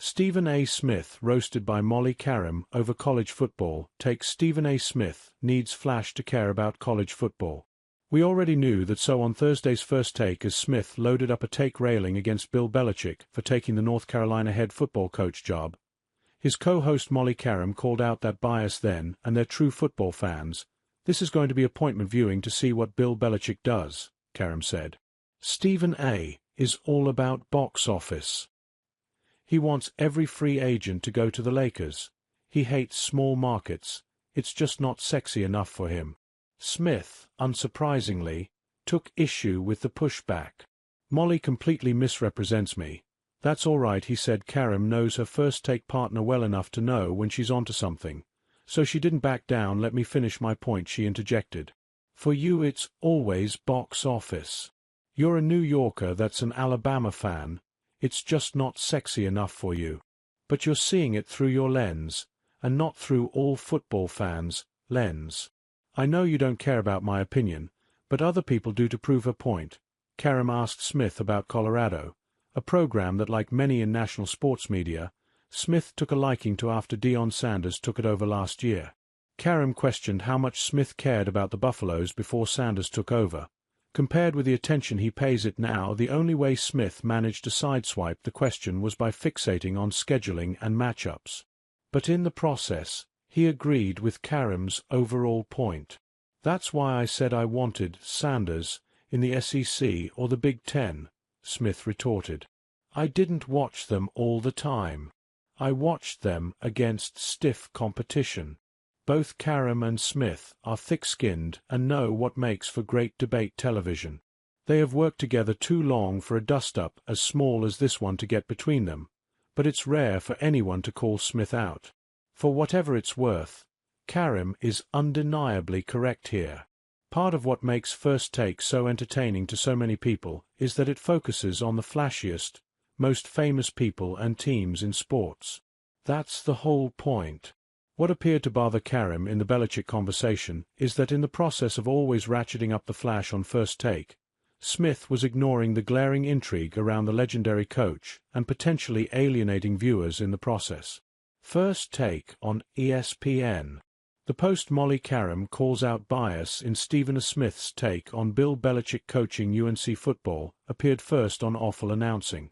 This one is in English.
Stephen A. Smith roasted by Molly Qerim over college football. Takes Stephen A. Smith needs Flash to care about college football. We already knew that, so on Thursday's First Take, as Smith loaded up a take railing against Bill Belichick for taking the North Carolina head football coach job, his co-host Molly Qerim called out that bias then, and they're true football fans. "This is going to be appointment viewing to see what Bill Belichick does," Qerim said. Stephen A. is all about box office. He wants every free agent to go to the Lakers. He hates small markets. It's just not sexy enough for him. Smith, unsurprisingly, took issue with the pushback. "Molly completely misrepresents me. That's all right," he said. "Qerim knows her First Take partner well enough to know when she's onto something. So she didn't back down." "Let me finish my point," she interjected. "For you it's always box office. You're a New Yorker that's an Alabama fan. It's just not sexy enough for you. But you're seeing it through your lens, and not through all football fans' lens. I know you don't care about my opinion, but other people do." To prove her point, Qerim asked Smith about Colorado, a program that, like many in national sports media, Smith took a liking to after Deion Sanders took it over last year. Qerim questioned how much Smith cared about the Buffaloes before Sanders took over. Compared with the attention he pays it now, the only way Smith managed to sideswipe the question was by fixating on scheduling and matchups. But in the process, he agreed with Qerim's overall point. "That's why I said I wanted Sanders in the SEC or the Big Ten," Smith retorted. "I didn't watch them all the time. I watched them against stiff competition." Both Qerim and Smith are thick-skinned and know what makes for great debate television. They have worked together too long for a dust-up as small as this one to get between them, but it's rare for anyone to call Smith out. For whatever it's worth, Qerim is undeniably correct here. Part of what makes First Take so entertaining to so many people is that it focuses on the flashiest, most famous people and teams in sports. That's the whole point. What appeared to bother Qerim in the Belichick conversation is that in the process of always ratcheting up the flash on First Take, Smith was ignoring the glaring intrigue around the legendary coach and potentially alienating viewers in the process. First Take on ESPN. The post Molly Qerim calls out bias in Stephen A. Smith's take on Bill Belichick coaching UNC football appeared first on Awful Announcing.